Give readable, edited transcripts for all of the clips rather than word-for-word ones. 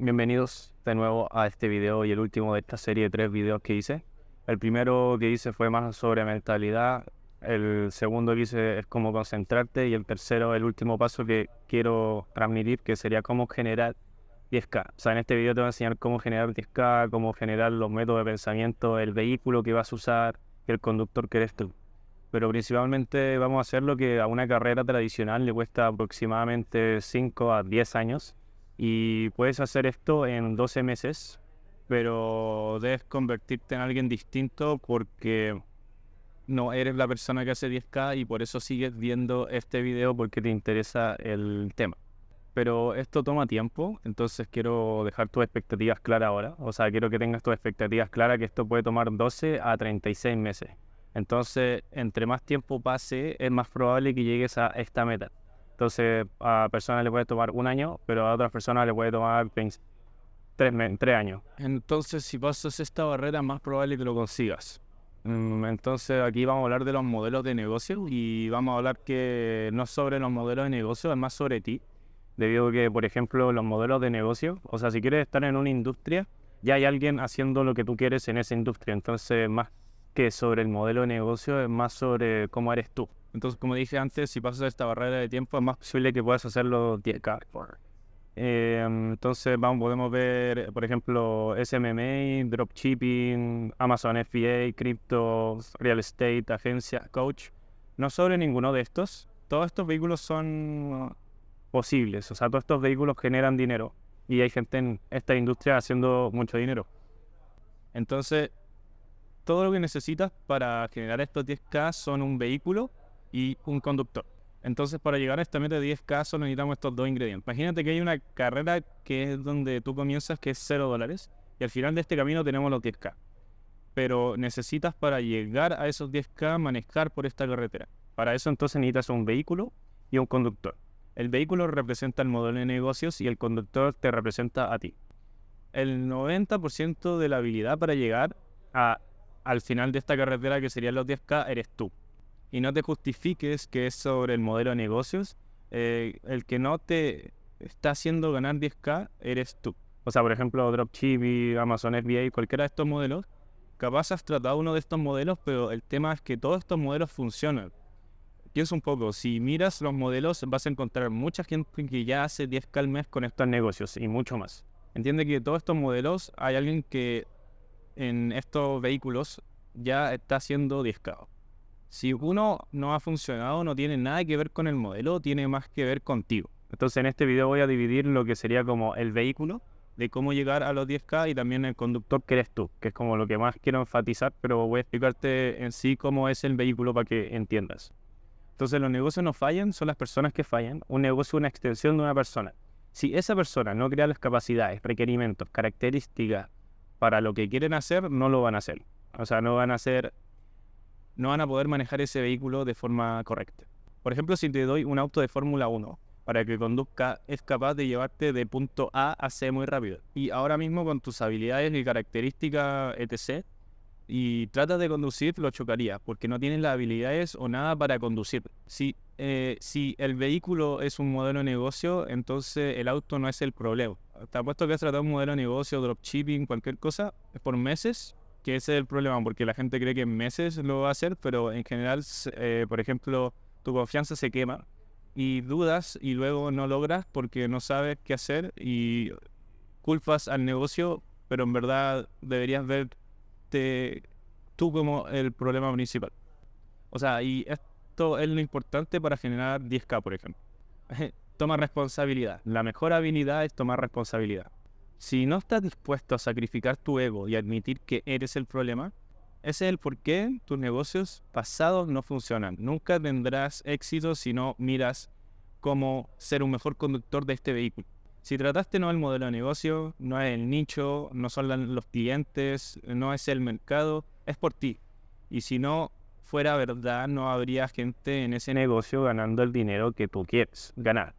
Bienvenidos de nuevo a este video y el último de esta serie de 3 videos que hice. El primero que hice fue más sobre mentalidad, el segundo que hice es cómo concentrarte y el tercero, el último paso que quiero transmitir, que sería cómo generar 10K. O sea, en este video te voy a enseñar cómo generar 10K, cómo generar los métodos de pensamiento, el vehículo que vas a usar, el conductor que eres tú. Pero principalmente vamos a hacer lo que a una carrera tradicional le cuesta aproximadamente 5 a 10 años. Y puedes hacer esto en 12 meses, pero debes convertirte en alguien distinto porque no eres la persona que hace 10K y por eso sigues viendo este video porque te interesa el tema. Pero esto toma tiempo, entonces quiero dejar tus expectativas claras ahora. O sea, quiero que tengas tus expectativas claras que esto puede tomar 12 a 36 meses. Entonces, entre más tiempo pase, es más probable que llegues a esta meta. Entonces, a personas le puede tomar un año, pero a otras personas le puede tomar 3 años. Entonces, si pasas esta barrera, es más probable que lo consigas. Entonces, aquí vamos a hablar de los modelos de negocio y vamos a hablar que no es sobre los modelos de negocio, es más sobre ti. Debido a que, por ejemplo, los modelos de negocio, o sea, si quieres estar en una industria, ya hay alguien haciendo lo que tú quieres en esa industria. Entonces, más que sobre el modelo de negocio, es más sobre cómo eres tú. Entonces, como dije antes, si pasas esta barrera de tiempo, es más posible que puedas hacerlo 10K. Entonces, podemos ver, por ejemplo, SMMA, dropshipping, Amazon FBA, cripto, real estate, agencia, coach. No sobre ninguno de estos. Todos estos vehículos son posibles. O sea, todos estos vehículos generan dinero y hay gente en esta industria haciendo mucho dinero. Entonces, todo lo que necesitas para generar estos 10K son un vehículo y un conductor. Entonces, para llegar a esta meta de 10K solo necesitamos estos dos ingredientes. Imagínate que hay una carrera que es donde tú comienzas, que es $0, y al final de este camino tenemos los 10K. Pero necesitas para llegar a esos 10K manejar por esta carretera. Para eso entonces necesitas un vehículo y un conductor. El vehículo representa el modelo de negocios y el conductor te representa a ti. El 90% de la habilidad para llegar al final de esta carretera, que serían los 10K, eres tú. Y no te justifiques que es sobre el modelo de negocios. El que no te está haciendo ganar 10K eres tú. O sea, por ejemplo, Dropshipping, Amazon FBA, cualquiera de estos modelos, capaz has tratado uno de estos modelos, pero el tema es que todos estos modelos funcionan. Piensa un poco, si miras los modelos vas a encontrar mucha gente que ya hace 10K al mes con estos negocios y mucho más. Entiende que todos estos modelos hay alguien que en estos vehículos ya está haciendo 10K. Si uno no ha funcionado, no tiene nada que ver con el modelo, tiene más que ver contigo. Entonces en este video voy a dividir lo que sería como el vehículo, de cómo llegar a los 10K y también el conductor que eres tú, que es como lo que más quiero enfatizar, pero voy a explicarte en sí cómo es el vehículo para que entiendas. Entonces los negocios no fallan, son las personas que fallan. Un negocio es una extensión de una persona. Si esa persona no crea las capacidades, requerimientos, características para lo que quieren hacer, no lo van a hacer. O sea, no van a poder manejar ese vehículo de forma correcta. Por ejemplo, si te doy un auto de Fórmula 1 para que conduzca, es capaz de llevarte de punto A a C muy rápido. Y ahora mismo con tus habilidades y características, etc., y tratas de conducir, lo chocaría, porque no tienes las habilidades o nada para conducir. Si el vehículo es un modelo de negocio, entonces el auto no es el problema. Te apuesto que has tratado un modelo de negocio, dropshipping, cualquier cosa, por meses, que ese es el problema, porque la gente cree que en meses lo va a hacer, pero en general, por ejemplo, tu confianza se quema y dudas y luego no logras porque no sabes qué hacer y culpas al negocio, pero en verdad deberías ver tú como el problema principal. O sea, y esto es lo importante para generar 10K, por ejemplo. Toma responsabilidad. La mejor habilidad es tomar responsabilidad. Si no estás dispuesto a sacrificar tu ego y admitir que eres el problema, ese es el por qué tus negocios pasados no funcionan. Nunca tendrás éxito si no miras cómo ser un mejor conductor de este vehículo. Si trataste no el modelo de negocio, no es el nicho, no son los clientes, no es el mercado, es por ti. Y si no fuera verdad, no habría gente en ese negocio ganando el dinero que tú quieres ganar.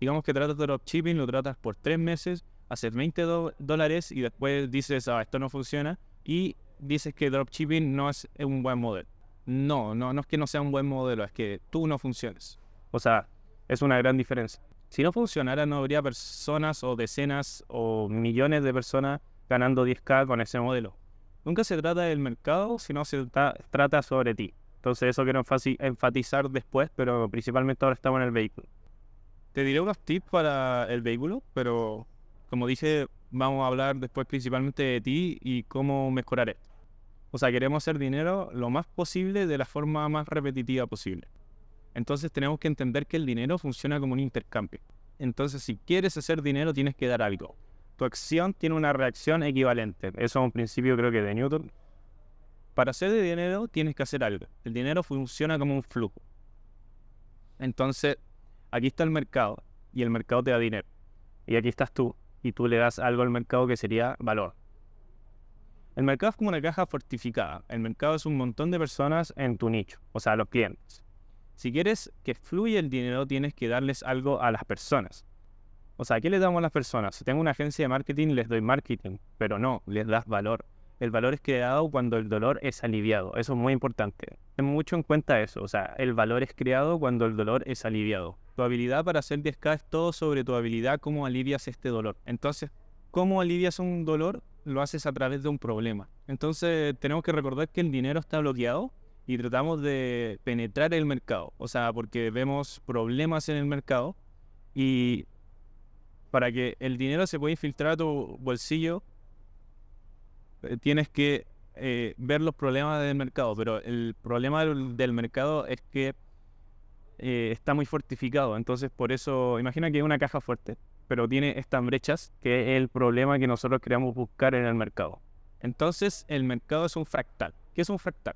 Digamos que tratas de dropshipping, lo tratas por 3 meses, haces $20 y después dices, esto no funciona, y dices que dropshipping no es un buen modelo. No es que no sea un buen modelo, es que tú no funciones. O sea, es una gran diferencia. Si no funcionara, no habría personas o decenas o millones de personas ganando 10K con ese modelo. Nunca se trata del mercado, sino se trata sobre ti. Entonces eso quiero enfatizar después, pero principalmente ahora estamos en el vehículo. Te diré unos tips para el vehículo, pero como dije, vamos a hablar después principalmente de ti y cómo mejorar esto. O sea, queremos hacer dinero lo más posible de la forma más repetitiva posible. Entonces tenemos que entender que el dinero funciona como un intercambio. Entonces si quieres hacer dinero tienes que dar algo. Tu acción tiene una reacción equivalente. Eso es un principio creo que de Newton. Para hacer dinero tienes que hacer algo. El dinero funciona como un flujo. Entonces aquí está el mercado y el mercado te da dinero. Y aquí estás tú y tú le das algo al mercado que sería valor. El mercado es como una caja fortificada. El mercado es un montón de personas en tu nicho, o sea, los clientes. Si quieres que fluya el dinero, tienes que darles algo a las personas. O sea, ¿qué le damos a las personas? Si tengo una agencia de marketing, les doy marketing, pero no, les das valor. El valor es creado cuando el dolor es aliviado. Eso es muy importante. Ten mucho en cuenta eso. O sea, el valor es creado cuando el dolor es aliviado. Tu habilidad para hacer 10K es todo sobre tu habilidad, cómo alivias este dolor. Entonces, ¿cómo alivias un dolor? Lo haces a través de un problema. Entonces, tenemos que recordar que el dinero está bloqueado y tratamos de penetrar el mercado. O sea, porque vemos problemas en el mercado y para que el dinero se pueda infiltrar a tu bolsillo, tienes que ver los problemas del mercado. Pero el problema del mercado es que está muy fortificado. Entonces, por eso, imagina que es una caja fuerte, pero tiene estas brechas, que es el problema que nosotros queremos buscar en el mercado. Entonces, el mercado es un fractal. ¿Qué es un fractal?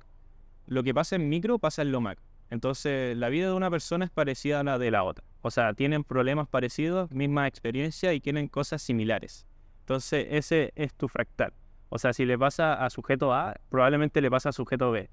Lo que pasa en micro pasa en lo macro. Entonces, la vida de una persona es parecida a la de la otra. O sea, tienen problemas parecidos, misma experiencia y tienen cosas similares. Entonces, ese es tu fractal. O sea, si le pasa a sujeto A, probablemente le pasa a sujeto B.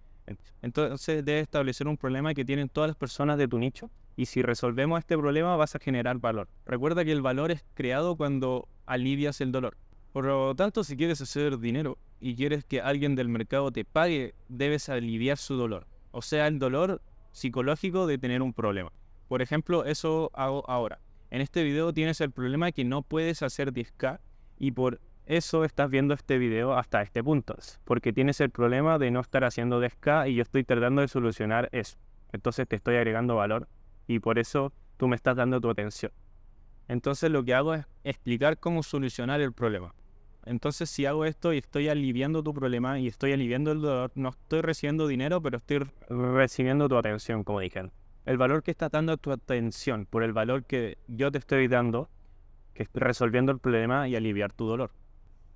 Entonces, debes establecer un problema que tienen todas las personas de tu nicho. Y si resolvemos este problema, vas a generar valor. Recuerda que el valor es creado cuando alivias el dolor. Por lo tanto, si quieres hacer dinero y quieres que alguien del mercado te pague, debes aliviar su dolor. O sea, el dolor psicológico de tener un problema. Por ejemplo, eso hago ahora. En este video tienes el problema que no puedes hacer 10K y por eso estás viendo este video hasta este punto. Porque tienes el problema de no estar haciendo 10K y yo estoy tratando de solucionar eso. Entonces te estoy agregando valor y por eso tú me estás dando tu atención. Entonces lo que hago es explicar cómo solucionar el problema. Entonces si hago esto y estoy aliviando tu problema y estoy aliviando el dolor, no estoy recibiendo dinero, pero estoy recibiendo tu atención, como dije. El valor que estás dando a tu atención por el valor que yo te estoy dando, que estoy resolviendo el problema y aliviar tu dolor.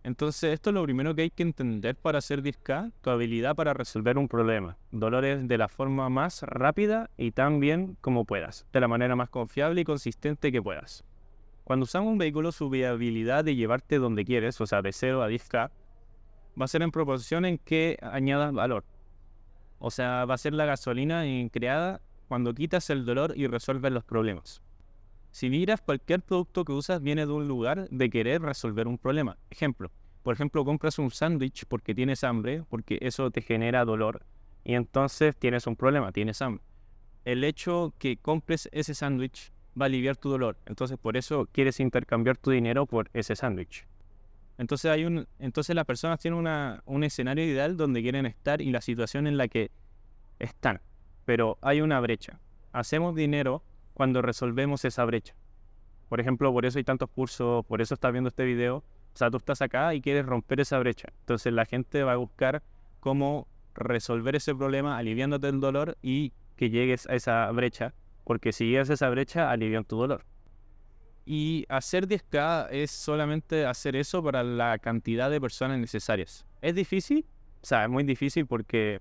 Entonces esto es lo primero que hay que entender para hacer 10K, tu habilidad para resolver un problema. Dolores de la forma más rápida y tan bien como puedas, de la manera más confiable y consistente que puedas. Cuando usamos un vehículo, su viabilidad de llevarte donde quieres, o sea, de 0 a 10K, va a ser en proporción en que añadas valor. O sea, va a ser la gasolina creada cuando quitas el dolor y resuelves los problemas. Si miras, cualquier producto que usas viene de un lugar de querer resolver un problema. Por ejemplo, compras un sándwich porque tienes hambre, porque eso te genera dolor, y entonces tienes un problema, tienes hambre. El hecho que compres ese sándwich va a aliviar tu dolor. Entonces, por eso quieres intercambiar tu dinero por ese sándwich. Entonces las personas tienen un escenario ideal donde quieren estar y la situación en la que están. Pero hay una brecha. Hacemos dinero cuando resolvemos esa brecha. Por ejemplo, por eso hay tantos cursos, por eso estás viendo este video. O sea, tú estás acá y quieres romper esa brecha. Entonces la gente va a buscar cómo resolver ese problema, aliviándote el dolor y que llegues a esa brecha. Porque si llegas a esa brecha, alivian tu dolor. Y hacer 10K es solamente hacer eso para la cantidad de personas necesarias. ¿Es difícil? O sea, es muy difícil porque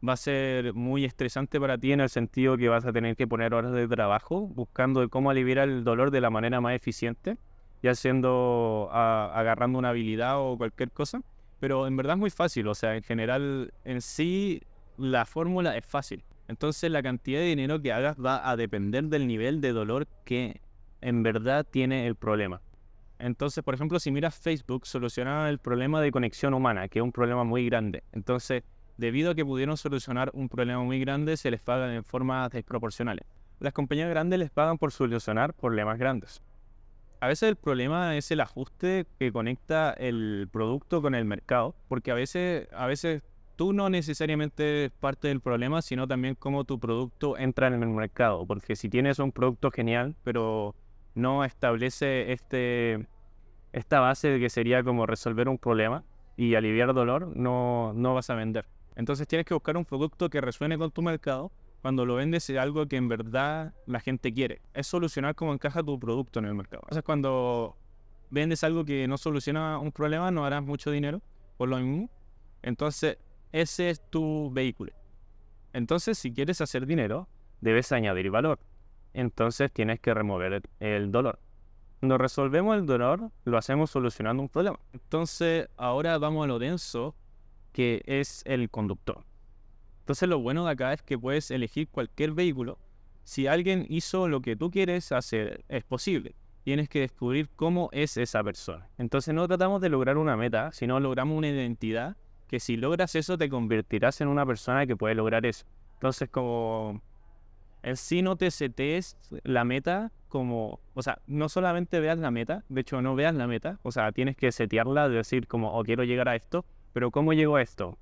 va a ser muy estresante para ti en el sentido que vas a tener que poner horas de trabajo buscando cómo aliviar el dolor de la manera más eficiente, ya siendo agarrando una habilidad o cualquier cosa. Pero en verdad es muy fácil, o sea, en general, en sí, la fórmula es fácil. Entonces la cantidad de dinero que hagas va a depender del nivel de dolor que en verdad tiene el problema. Entonces, por ejemplo, si miras Facebook, solucionaron el problema de conexión humana, que es un problema muy grande. Entonces, debido a que pudieron solucionar un problema muy grande, se les pagan en formas desproporcionales. las compañías grandes les pagan por solucionar problemas grandes. A veces el problema es el ajuste que conecta el producto con el mercado, porque a veces tú no necesariamente eres parte del problema, sino también cómo tu producto entra en el mercado, porque si tienes un producto genial, pero no establece esta base de que sería como resolver un problema y aliviar dolor, no vas a vender. Entonces tienes que buscar un producto que resuene con tu mercado. Cuando lo vendes es algo que en verdad la gente quiere. Es solucionar cómo encaja tu producto en el mercado. Entonces cuando vendes algo que no soluciona un problema, no harás mucho dinero por lo mismo. Entonces ese es tu vehículo. Entonces si quieres hacer dinero, debes añadir valor. Entonces tienes que remover el dolor. Cuando resolvemos el dolor, lo hacemos solucionando un problema. Entonces ahora vamos a lo denso, que es el conductor. Entonces lo bueno de acá es que puedes elegir cualquier vehículo. Si alguien hizo lo que tú quieres hacer, es posible. Tienes que descubrir cómo es esa persona. Entonces no tratamos de lograr una meta, sino logramos una identidad que si logras eso te convertirás en una persona que puede lograr eso. Entonces como en sí no te setees la meta como, o sea, no solamente veas la meta, de hecho no veas la meta, o sea, tienes que setearla, decir como, oh, quiero llegar a esto, pero ¿cómo llego a esto?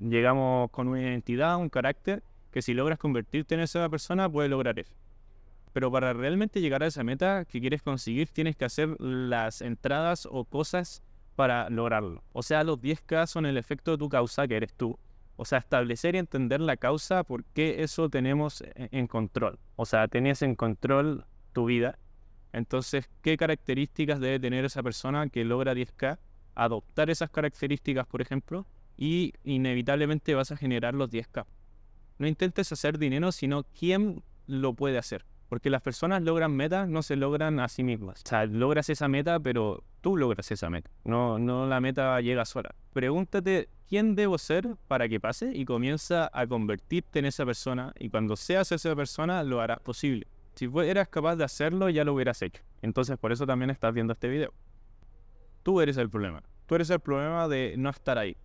Llegamos con una identidad, un carácter, que si logras convertirte en esa persona, puedes lograr eso. Pero para realmente llegar a esa meta que quieres conseguir, tienes que hacer las entradas o cosas para lograrlo. O sea, los 10K son el efecto de tu causa, que eres tú. O sea, establecer y entender la causa, por qué eso tenemos en control. O sea, tenés en control tu vida. Entonces, ¿qué características debe tener esa persona que logra 10K? Adoptar esas características, por ejemplo, y inevitablemente vas a generar los 10K. No intentes hacer dinero, sino quién lo puede hacer. Porque las personas logran metas, no se logran a sí mismas. O sea, logras esa meta, pero tú logras esa meta. No la meta llega sola. Pregúntate quién debo ser para que pase y comienza a convertirte en esa persona. Y cuando seas esa persona, lo harás posible. Si eras capaz de hacerlo, ya lo hubieras hecho. Entonces, por eso también estás viendo este video. Tú eres el problema. Tú eres el problema de no estar ahí.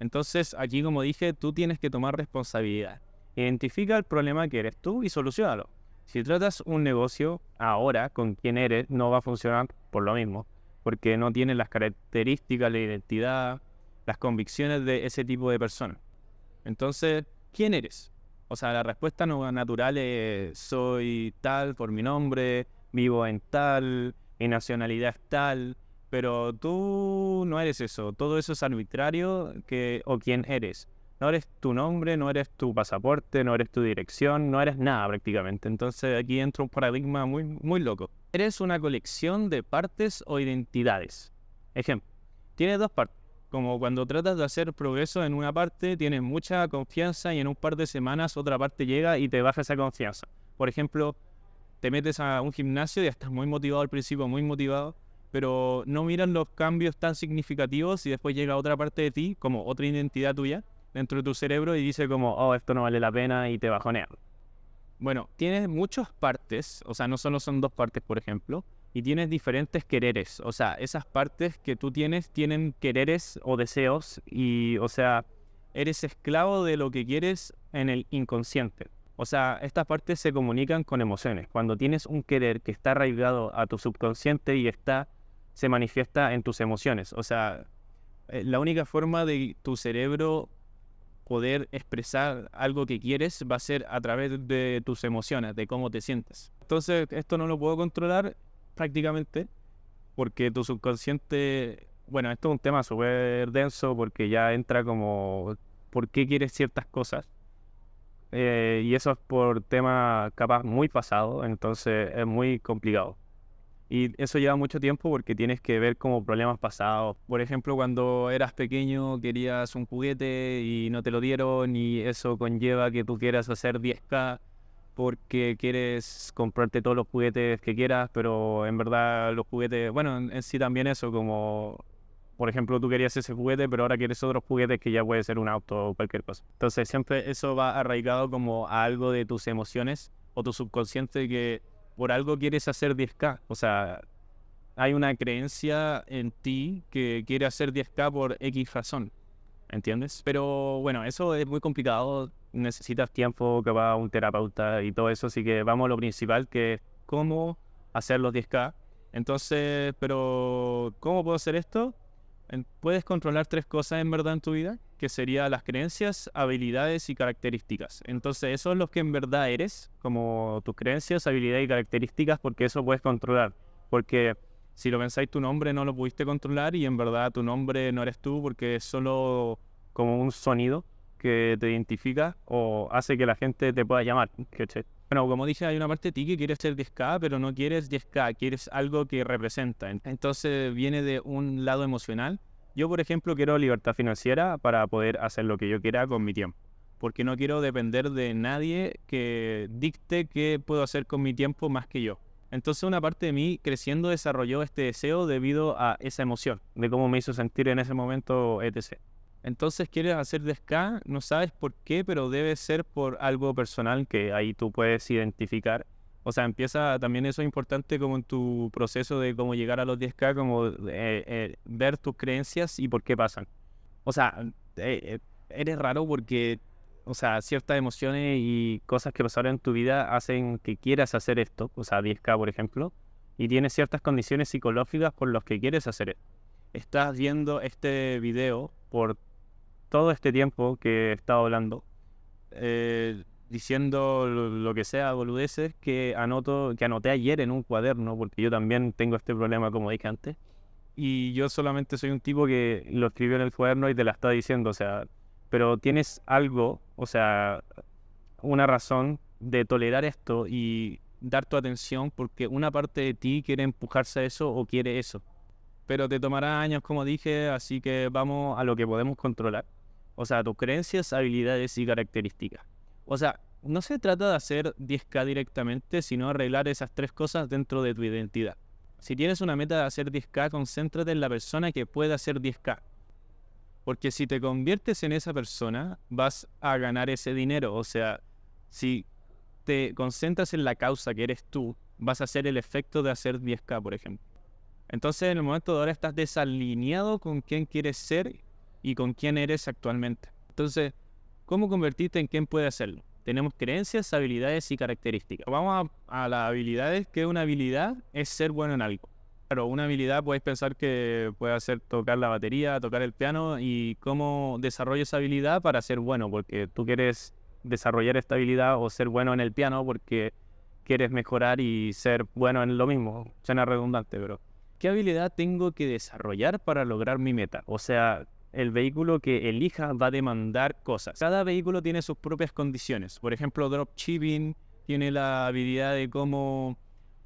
Entonces, aquí como dije, tú tienes que tomar responsabilidad. Identifica el problema que eres tú y soluciónalo. Si tratas un negocio ahora con quien eres, no va a funcionar por lo mismo, porque no tienes las características, la identidad, las convicciones de ese tipo de persona. Entonces, ¿quién eres? O sea, la respuesta no natural es soy tal por mi nombre, vivo en tal, mi nacionalidad es tal. Pero tú no eres eso, todo eso es arbitrario o quién eres. No eres tu nombre, no eres tu pasaporte, no eres tu dirección, no eres nada prácticamente. Entonces aquí entra un paradigma muy, muy loco. Eres una colección de partes o identidades. Ejemplo, tienes dos partes. Como cuando tratas de hacer progreso en una parte, tienes mucha confianza y en un par de semanas otra parte llega y te baja esa confianza. Por ejemplo, te metes a un gimnasio y estás muy motivado al principio, muy motivado, pero no miran los cambios tan significativos y después llega otra parte de ti, como otra identidad tuya, dentro de tu cerebro y dice como, oh, esto no vale la pena y te bajonea. Bueno, tienes muchas partes, o sea, no solo son dos partes, por ejemplo, y tienes diferentes quereres, o sea, esas partes que tú tienes tienen quereres o deseos y, o sea, eres esclavo de lo que quieres en el inconsciente. O sea, estas partes se comunican con emociones. Cuando tienes un querer que está arraigado a tu subconsciente y se manifiesta en tus emociones. O sea, la única forma de tu cerebro poder expresar algo que quieres va a ser a través de tus emociones, de cómo te sientes. Entonces, esto no lo puedo controlar prácticamente porque tu subconsciente... Bueno, esto es un tema súper denso porque ya entra como por qué quieres ciertas cosas. Y eso es por tema capaz muy pasado, entonces es muy complicado. Y eso lleva mucho tiempo porque tienes que ver como problemas pasados. Por ejemplo, cuando eras pequeño querías un juguete y no te lo dieron y eso conlleva que tú quieras hacer 10K porque quieres comprarte todos los juguetes que quieras, pero en verdad los juguetes, bueno, en sí también eso, como por ejemplo tú querías ese juguete, pero ahora quieres otros juguetes que ya puede ser un auto o cualquier cosa. Entonces siempre eso va arraigado como a algo de tus emociones o tu subconsciente que por algo quieres hacer 10K. O sea, hay una creencia en ti que quiere hacer 10K por X razón, ¿entiendes? Pero bueno, eso es muy complicado. necesitas tiempo, que va a un terapeuta y todo eso, así que vamos a lo principal, que es cómo hacer los 10K. Entonces, pero ¿cómo puedo hacer esto? Puedes controlar 3 cosas en verdad en tu vida, que serían las creencias, habilidades y características. Entonces, eso es lo que en verdad eres, como tus creencias, habilidades y características, porque eso puedes controlar. Porque si lo pensáis, tu nombre no lo pudiste controlar y en verdad tu nombre no eres tú, porque es solo como un sonido que te identifica o hace que la gente te pueda llamar, ¿cachai? Bueno, como dije, hay una parte de ti que quiere ser 10K, pero no quieres 10K, quieres algo que representa. Entonces viene de un lado emocional. Yo, por ejemplo, quiero libertad financiera para poder hacer lo que yo quiera con mi tiempo. Porque no quiero depender de nadie que dicte qué puedo hacer con mi tiempo más que yo. Entonces una parte de mí creciendo desarrolló este deseo debido a esa emoción, de cómo me hizo sentir en ese momento, etc. Entonces quieres hacer 10K, no sabes por qué, pero debe ser por algo personal que ahí tú puedes identificar. O sea, empieza también eso es importante como en tu proceso de cómo llegar a los 10K, como ver tus creencias y por qué pasan. O sea, eres raro porque, o sea, ciertas emociones y cosas que pasaron en tu vida hacen que quieras hacer esto, o sea, 10K por ejemplo, y tienes ciertas condiciones psicológicas por las que quieres hacer esto. Estás viendo este video por todo este tiempo que he estado hablando, diciendo lo que sea, boludeces, que anoté ayer en un cuaderno, porque yo también tengo este problema, como dije antes, y yo solamente soy un tipo que lo escribió en el cuaderno y te la está diciendo, o sea, pero tienes algo, o sea, una razón de tolerar esto y dar tu atención porque una parte de ti quiere empujarse a eso o quiere eso. Pero te tomará años, como dije, así que vamos a lo que podemos controlar. O sea, tus creencias, habilidades y características. O sea, no se trata de hacer 10K directamente, sino arreglar esas 3 cosas dentro de tu identidad. Si tienes una meta de hacer 10K, concéntrate en la persona que pueda hacer 10K. Porque si te conviertes en esa persona, vas a ganar ese dinero. O sea, si te concentras en la causa que eres tú, vas a hacer el efecto de hacer 10K, por ejemplo. Entonces, en el momento de ahora estás desalineado con quién quieres ser y con quién eres actualmente. Entonces, ¿cómo convertirte en quién puede hacerlo? Tenemos creencias, habilidades y características. Vamos a las habilidades, que una habilidad es ser bueno en algo. Claro, una habilidad puedes pensar que puede ser tocar la batería, tocar el piano, y cómo desarrollo esa habilidad para ser bueno, porque tú quieres desarrollar esta habilidad o ser bueno en el piano porque quieres mejorar y ser bueno en lo mismo. Suena redundante, pero ¿qué habilidad tengo que desarrollar para lograr mi meta? O sea, el vehículo que elija va a demandar cosas. Cada vehículo tiene sus propias condiciones. Por ejemplo, dropshipping tiene la habilidad de cómo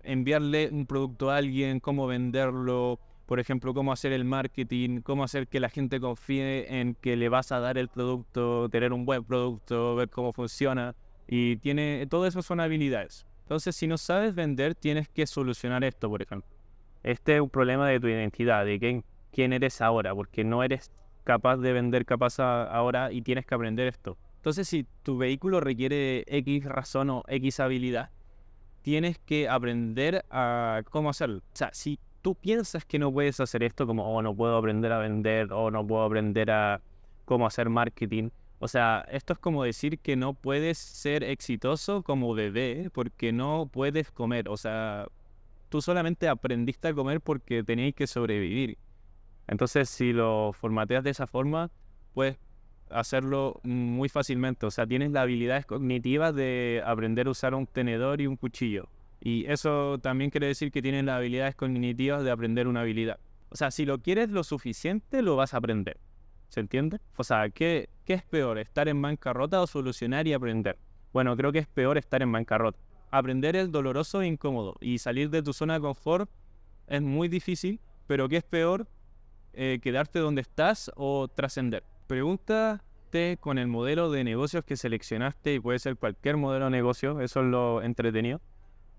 enviarle un producto a alguien, cómo venderlo, por ejemplo, cómo hacer el marketing, cómo hacer que la gente confíe en que le vas a dar el producto, tener un buen producto, ver cómo funciona. Y todo eso son habilidades. Entonces, si no sabes vender, tienes que solucionar esto, por ejemplo. Este es un problema de tu identidad, de quién eres ahora, porque no eres capaz de vender ahora y tienes que aprender esto. Entonces, si tu vehículo requiere X razón o X habilidad, tienes que aprender a cómo hacerlo. O sea, si tú piensas que no puedes hacer esto, como, no puedo aprender a vender, o no puedo aprender a cómo hacer marketing, o sea, esto es como decir que no puedes ser exitoso como bebé porque no puedes comer. O sea, tú solamente aprendiste a comer porque tenías que sobrevivir. Entonces, si lo formateas de esa forma, puedes hacerlo muy fácilmente. O sea, tienes las habilidades cognitivas de aprender a usar un tenedor y un cuchillo. Y eso también quiere decir que tienes las habilidades cognitivas de aprender una habilidad. O sea, si lo quieres lo suficiente, lo vas a aprender. ¿Se entiende? O sea, ¿qué es peor? ¿Estar en bancarrota o solucionar y aprender? Bueno, creo que es peor estar en bancarrota. Aprender es doloroso e incómodo. Y salir de tu zona de confort es muy difícil. Pero ¿qué es peor? ¿Quedarte donde estás o trascender? Pregúntate con el modelo de negocios que seleccionaste, y puede ser cualquier modelo de negocio, eso es lo entretenido.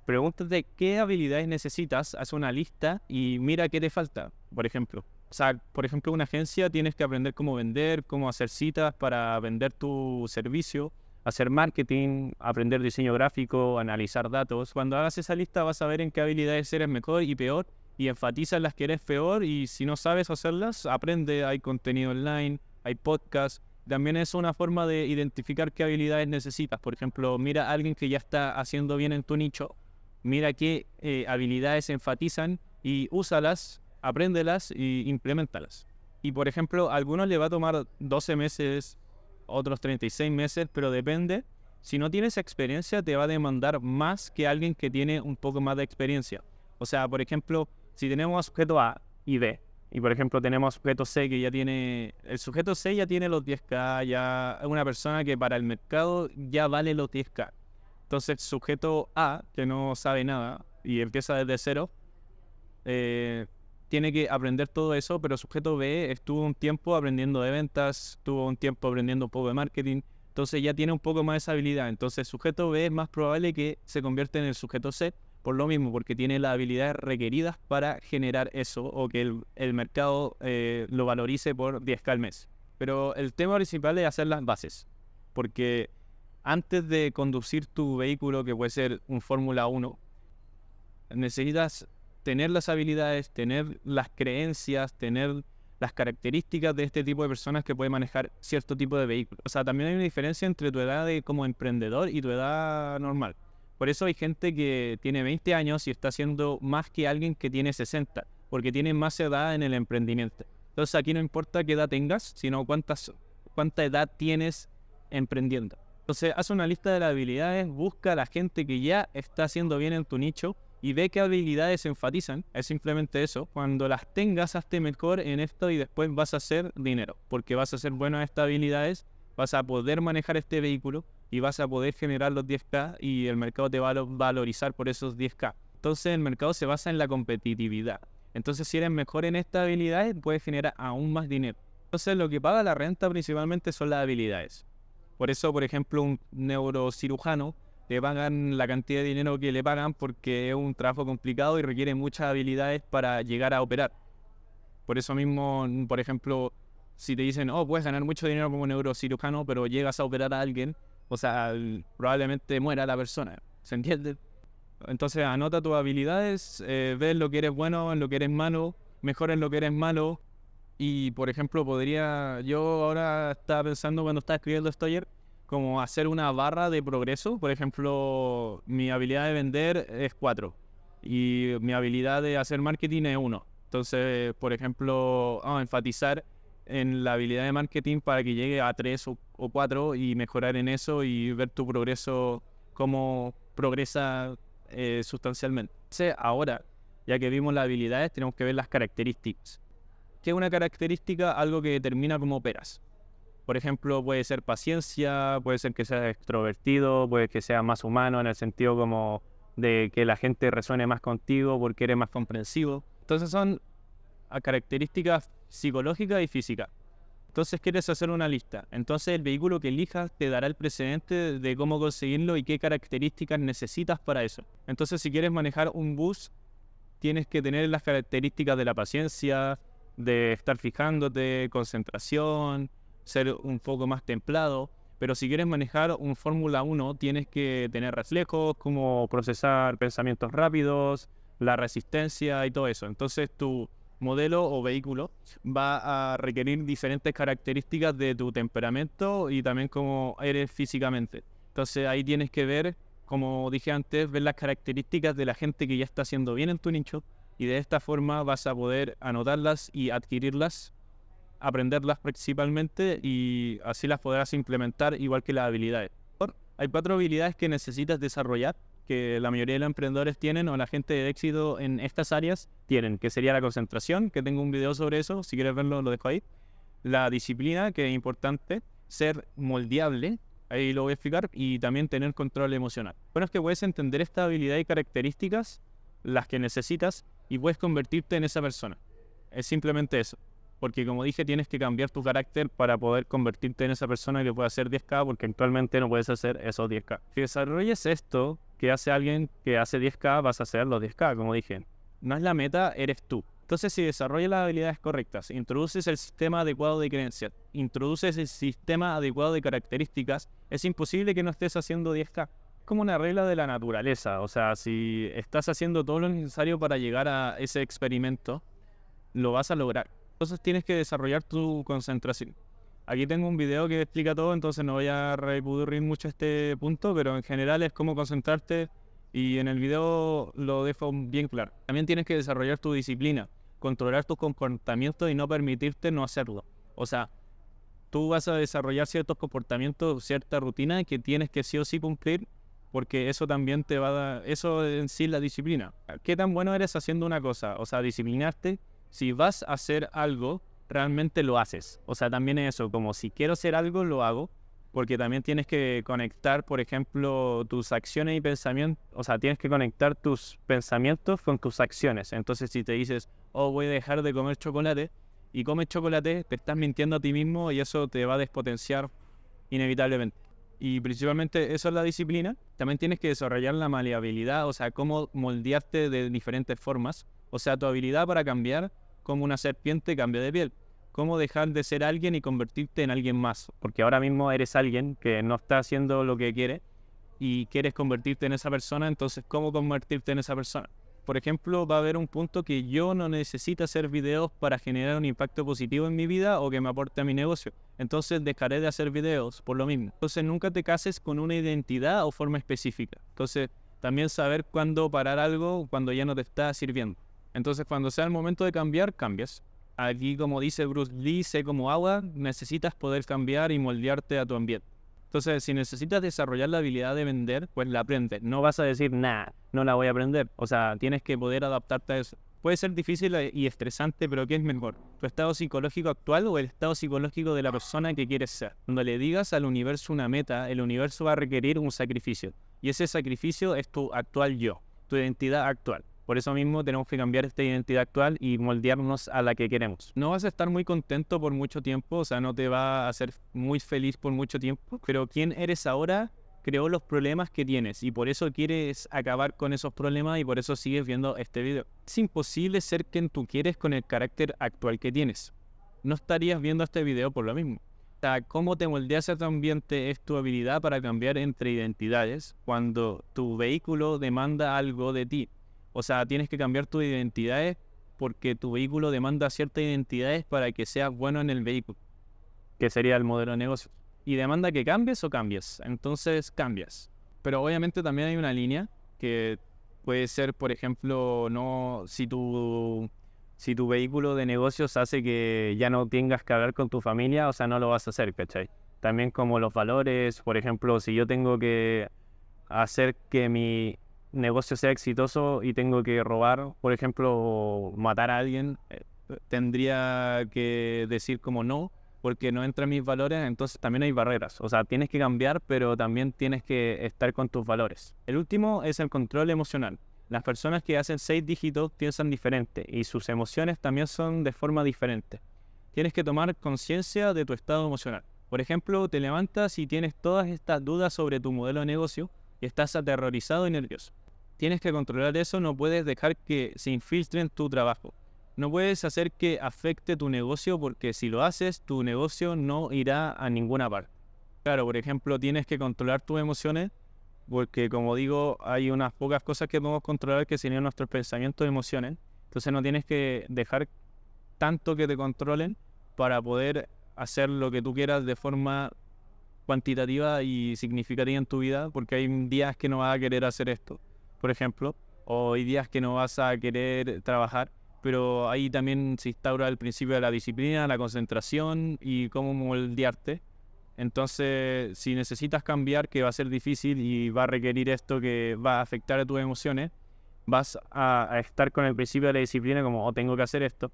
Pregúntate qué habilidades necesitas, haz una lista y mira qué te falta, por ejemplo. O sea, por ejemplo, una agencia tienes que aprender cómo vender, cómo hacer citas para vender tu servicio, hacer marketing, aprender diseño gráfico, analizar datos. Cuando hagas esa lista vas a ver en qué habilidades eres mejor y peor, y enfatiza en las que eres peor, y si no sabes hacerlas, aprende. Hay contenido online, hay podcasts, También es una forma de identificar qué habilidades necesitas. Por ejemplo, mira a alguien que ya está haciendo bien en tu nicho, mira qué habilidades enfatizan y úsalas, apréndelas y implementalas. Y por ejemplo, a algunos le va a tomar 12 meses, otros 36 meses, pero depende. Si no tienes experiencia, te va a demandar más que alguien que tiene un poco más de experiencia. O sea, por ejemplo, si tenemos sujeto A y B, y por ejemplo tenemos sujeto C que ya tiene, el sujeto C ya tiene los 10K, ya es una persona que para el mercado ya vale los 10K. Entonces, sujeto A, que no sabe nada y empieza desde cero, tiene que aprender todo eso, pero sujeto B estuvo un tiempo aprendiendo de ventas, estuvo un tiempo aprendiendo un poco de marketing, entonces ya tiene un poco más de esa habilidad. Entonces, sujeto B es más probable que se convierta en el sujeto C, por lo mismo, porque tiene las habilidades requeridas para generar eso o que el mercado lo valorice por 10K al mes. Pero el tema principal es hacer las bases, porque antes de conducir tu vehículo, que puede ser un Fórmula 1, necesitas tener las habilidades, tener las creencias, tener las características de este tipo de personas que pueden manejar cierto tipo de vehículo. O sea, también hay una diferencia entre tu edad como emprendedor y tu edad normal. Por eso hay gente que tiene 20 años y está haciendo más que alguien que tiene 60, porque tiene más edad en el emprendimiento. Entonces aquí no importa qué edad tengas, sino cuánta edad tienes emprendiendo. Entonces haz una lista de las habilidades, busca a la gente que ya está haciendo bien en tu nicho y ve qué habilidades enfatizan. Es simplemente eso. Cuando las tengas, hazte mejor en esto y después vas a hacer dinero, porque vas a ser bueno en estas habilidades, vas a poder manejar este vehículo y vas a poder generar los 10K y el mercado te va a valorizar por esos 10K. Entonces el mercado se basa en la competitividad. Entonces si eres mejor en estas habilidades, puedes generar aún más dinero. Entonces lo que paga la renta principalmente son las habilidades. Por eso, por ejemplo, un neurocirujano le pagan la cantidad de dinero que le pagan porque es un trabajo complicado y requiere muchas habilidades para llegar a operar. Por eso mismo, por ejemplo, si te dicen, oh, puedes ganar mucho dinero como neurocirujano, pero llegas a operar a alguien, o sea, probablemente muera la persona, ¿se entiende? Entonces anota tus habilidades, ve en lo que eres bueno, en lo que eres malo, mejora en lo que eres malo. Y por ejemplo, yo ahora estaba pensando cuando estaba escribiendo esto ayer, como hacer una barra de progreso. Por ejemplo, mi habilidad de vender es 4 y mi habilidad de hacer marketing es 1. Entonces, por ejemplo, enfatizar en la habilidad de marketing para que llegue a 3 o 4 y mejorar en eso y ver tu progreso, cómo progresa sustancialmente. Entonces, ahora, ya que vimos las habilidades, tenemos que ver las características. ¿Qué es una característica? Algo que determina cómo operas. Por ejemplo, puede ser paciencia, puede ser que seas extrovertido, puede que seas más humano en el sentido como de que la gente resuene más contigo porque eres más comprensivo. Entonces son características psicológicas y físicas. Entonces quieres hacer una lista. Entonces el vehículo que elijas te dará el precedente de cómo conseguirlo y qué características necesitas para eso. Entonces si quieres manejar un bus, tienes que tener las características de la paciencia, de estar fijándote, concentración, ser un poco más templado. Pero si quieres manejar un Fórmula 1, tienes que tener reflejos, como procesar pensamientos rápidos, la resistencia y todo eso. Entonces tu modelo o vehículo va a requerir diferentes características de tu temperamento y también cómo eres físicamente. Entonces ahí tienes que ver, como dije antes, ver las características de la gente que ya está haciendo bien en tu nicho y de esta forma vas a poder anotarlas y adquirirlas, aprenderlas principalmente y así las podrás implementar igual que las habilidades. Hay 4 habilidades que necesitas desarrollar que la mayoría de los emprendedores tienen o la gente de éxito en estas áreas tienen, que sería la concentración, que tengo un video sobre eso, si quieres verlo lo dejo ahí. La disciplina, que es importante, ser moldeable, ahí lo voy a explicar, y también tener control emocional. Bueno, es que puedes entender esta habilidad y características, las que necesitas, y puedes convertirte en esa persona. Es simplemente eso. Porque como dije, tienes que cambiar tu carácter para poder convertirte en esa persona que puede hacer 10K, porque actualmente no puedes hacer esos 10K. Si desarrolles esto que hace alguien que hace 10K, vas a hacer los 10K, como dije. No es la meta, eres tú. Entonces, si desarrollas las habilidades correctas, introduces el sistema adecuado de creencias, introduces el sistema adecuado de características, es imposible que no estés haciendo 10K. Como una regla de la naturaleza. O sea, si estás haciendo todo lo necesario para llegar a ese experimento, lo vas a lograr. Entonces tienes que desarrollar tu concentración. Aquí tengo un video que explica todo, entonces no voy a recurrir mucho a este punto, pero en general es cómo concentrarte y en el video lo dejo bien claro. También tienes que desarrollar tu disciplina, controlar tus comportamientos y no permitirte no hacerlo. O sea, tú vas a desarrollar ciertos comportamientos, cierta rutina que tienes que sí o sí cumplir, porque eso también te va a dar, eso en sí es la disciplina. ¿Qué tan bueno eres haciendo una cosa? O sea, disciplinarte. Si vas a hacer algo, realmente lo haces. O sea, también es eso, como si quiero hacer algo, lo hago, porque también tienes que conectar, por ejemplo, tus acciones y pensamientos, o sea, tienes que conectar tus pensamientos con tus acciones. Entonces, si te dices, oh, voy a dejar de comer chocolate, y comes chocolate, te estás mintiendo a ti mismo y eso te va a despotenciar inevitablemente. Y principalmente eso es la disciplina. También tienes que desarrollar la maleabilidad, o sea, cómo moldearte de diferentes formas. O sea, tu habilidad para cambiar como una serpiente cambia de piel. Cómo dejar de ser alguien y convertirte en alguien más. Porque ahora mismo eres alguien que no está haciendo lo que quiere y quieres convertirte en esa persona, entonces, ¿cómo convertirte en esa persona? Por ejemplo, va a haber un punto que yo no necesito hacer videos para generar un impacto positivo en mi vida o que me aporte a mi negocio. Entonces dejaré de hacer videos por lo mismo. Entonces nunca te cases con una identidad o forma específica. Entonces también saber cuándo parar algo cuando ya no te está sirviendo. Entonces cuando sea el momento de cambiar, cambias. Aquí, como dice Bruce Lee, sé como agua, necesitas poder cambiar y moldearte a tu ambiente. Entonces, si necesitas desarrollar la habilidad de vender, pues la aprendes. No vas a decir, nah, no la voy a aprender. O sea, tienes que poder adaptarte a eso. Puede ser difícil y estresante, pero ¿qué es mejor? ¿Tu estado psicológico actual o el estado psicológico de la persona que quieres ser? Cuando le digas al universo una meta, el universo va a requerir un sacrificio. Y ese sacrificio es tu actual yo, tu identidad actual. Por eso mismo tenemos que cambiar esta identidad actual y moldearnos a la que queremos. No vas a estar muy contento por mucho tiempo, o sea, no te va a hacer muy feliz por mucho tiempo, pero quién eres ahora creó los problemas que tienes y por eso quieres acabar con esos problemas y por eso sigues viendo este video. Es imposible ser quien tú quieres con el carácter actual que tienes. No estarías viendo este video por lo mismo. O sea, cómo te moldeas a tu ambiente es tu habilidad para cambiar entre identidades cuando tu vehículo demanda algo de ti. O sea, tienes que cambiar tus identidades porque tu vehículo demanda ciertas identidades para que seas bueno en el vehículo, que sería el modelo de negocio. Y demanda que cambies o cambies. Entonces cambias. Pero obviamente también hay una línea que puede ser, por ejemplo, no si tu vehículo de negocios hace que ya no tengas que hablar con tu familia, o sea, no lo vas a hacer, ¿cachai? También como los valores, por ejemplo, si yo tengo que hacer que mi negocio sea exitoso y tengo que robar, por ejemplo, o matar a alguien, tendría que decir como no, porque no entra en mis valores, entonces también hay barreras. O sea, tienes que cambiar, pero también tienes que estar con tus valores. El último es el control emocional. Las personas que hacen 6 dígitos piensan diferente y sus emociones también son de forma diferente. Tienes que tomar conciencia de tu estado emocional. Por ejemplo, te levantas y tienes todas estas dudas sobre tu modelo de negocio y estás aterrorizado y nervioso. Tienes que controlar eso, no puedes dejar que se infiltre en tu trabajo. No puedes hacer que afecte tu negocio porque si lo haces, tu negocio no irá a ninguna parte. Claro, por ejemplo, tienes que controlar tus emociones porque, como digo, hay unas pocas cosas que podemos controlar que serían nuestros pensamientos y emociones. Entonces no tienes que dejar tanto que te controlen para poder hacer lo que tú quieras de forma cuantitativa y significativa en tu vida, porque hay días que no vas a querer hacer esto, por ejemplo, o hay días que no vas a querer trabajar, pero ahí también se instaura el principio de la disciplina, la concentración y cómo moldearte. Entonces, si necesitas cambiar, que va a ser difícil y va a requerir esto que va a afectar a tus emociones, vas a estar con el principio de la disciplina como, oh, tengo que hacer esto.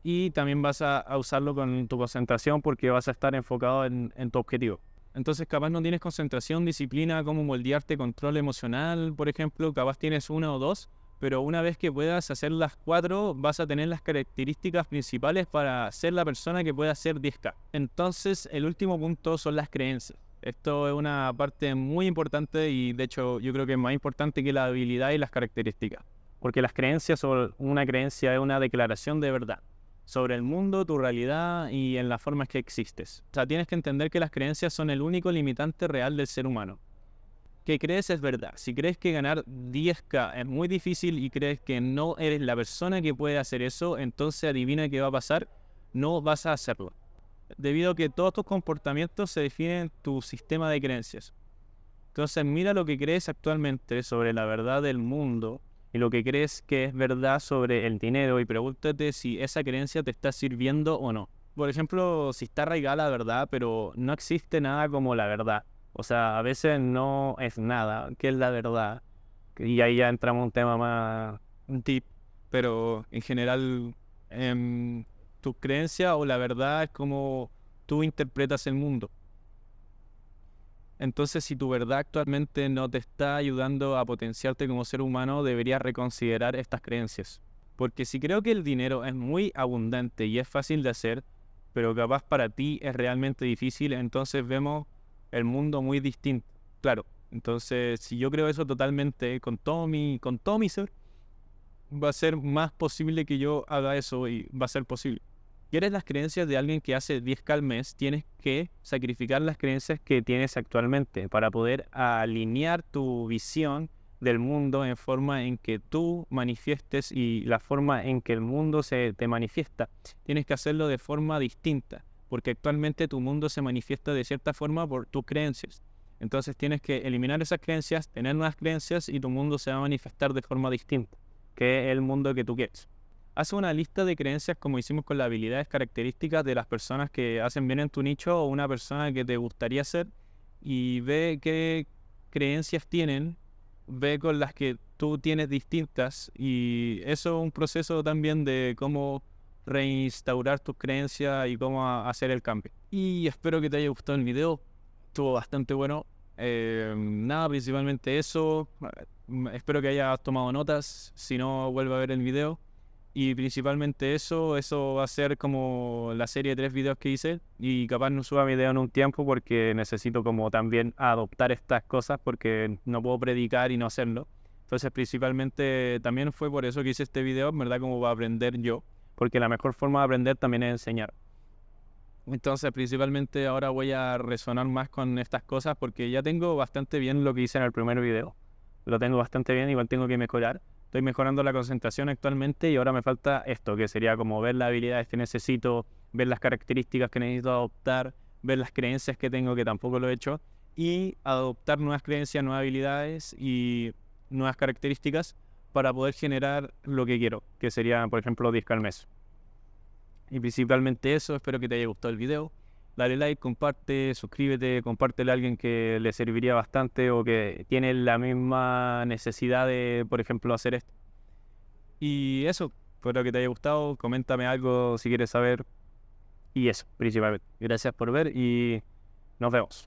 Y también vas a usarlo con tu concentración porque vas a estar enfocado en tu objetivo. Entonces, capaz no tienes concentración, disciplina, cómo moldearte, control emocional, por ejemplo, capaz tienes una o dos, pero una vez que puedas hacer las 4, vas a tener las características principales para ser la persona que pueda hacer 10K. Entonces, el último punto son las creencias. Esto es una parte muy importante y, de hecho, yo creo que es más importante que la habilidad y las características. Porque las creencias, o una creencia es una declaración de verdad sobre el mundo, tu realidad y en las formas que existes. O sea, tienes que entender que las creencias son el único limitante real del ser humano. Que crees es verdad. Si crees que ganar 10K es muy difícil y crees que no eres la persona que puede hacer eso, entonces adivina qué va a pasar, no vas a hacerlo. debido a que todos tus comportamientos se definen en tu sistema de creencias. Entonces mira lo que crees actualmente sobre la verdad del mundo y lo que crees que es verdad sobre el dinero y pregúntate si esa creencia te está sirviendo o no. Por ejemplo, si está arraigada la verdad, pero no existe nada como la verdad. O sea, a veces no es nada, ¿qué es la verdad? Y ahí ya entramos en un tema más deep, pero en general tu creencia o la verdad es como tú interpretas el mundo. Entonces, si tu verdad actualmente no te está ayudando a potenciarte como ser humano, deberías reconsiderar estas creencias. Porque si creo que el dinero es muy abundante y es fácil de hacer, pero capaz para ti es realmente difícil, entonces vemos el mundo muy distinto. Claro, entonces si yo creo eso totalmente con todo mi ser, va a ser más posible que yo haga eso y va a ser posible. ¿Quieres las creencias de alguien que hace 10K al mes? Tienes que sacrificar las creencias que tienes actualmente para poder alinear tu visión del mundo en forma en que tú manifiestes y la forma en que el mundo se te manifiesta. Tienes que hacerlo de forma distinta, porque actualmente tu mundo se manifiesta de cierta forma por tus creencias. Entonces tienes que eliminar esas creencias, tener nuevas creencias y tu mundo se va a manifestar de forma distinta, que es el mundo que tú quieres. Haz una lista de creencias como hicimos con las habilidades características de las personas que hacen bien en tu nicho o una persona que te gustaría ser y ve qué creencias tienen, ve con las que tú tienes distintas y eso es un proceso también de cómo reinstaurar tus creencias y cómo hacer el cambio. Y espero que te haya gustado el video, estuvo bastante bueno. Nada, principalmente eso. Espero que hayas tomado notas, si no vuelve a ver el video. Y principalmente eso va a ser como la serie de 3 videos que hice y capaz no suba video en un tiempo porque necesito como también adoptar estas cosas porque no puedo predicar y no hacerlo. Entonces principalmente también fue por eso que hice este video, en verdad como para aprender yo, porque la mejor forma de aprender también es enseñar. Entonces principalmente ahora voy a resonar más con estas cosas porque ya tengo bastante bien lo que hice en el primer video. Lo tengo bastante bien, igual tengo que mejorar. Estoy mejorando la concentración actualmente y ahora me falta esto, que sería como ver las habilidades que necesito, ver las características que necesito adoptar, ver las creencias que tengo, que tampoco lo he hecho, y adoptar nuevas creencias, nuevas habilidades y nuevas características para poder generar lo que quiero, que sería, por ejemplo, 10K al mes. Y principalmente eso, espero que te haya gustado el video. Dale like, comparte, suscríbete, compártelo a alguien que le serviría bastante o que tiene la misma necesidad de, por ejemplo, hacer esto. Y eso, espero que te haya gustado, coméntame algo si quieres saber. Y eso, principalmente. Gracias por ver y nos vemos.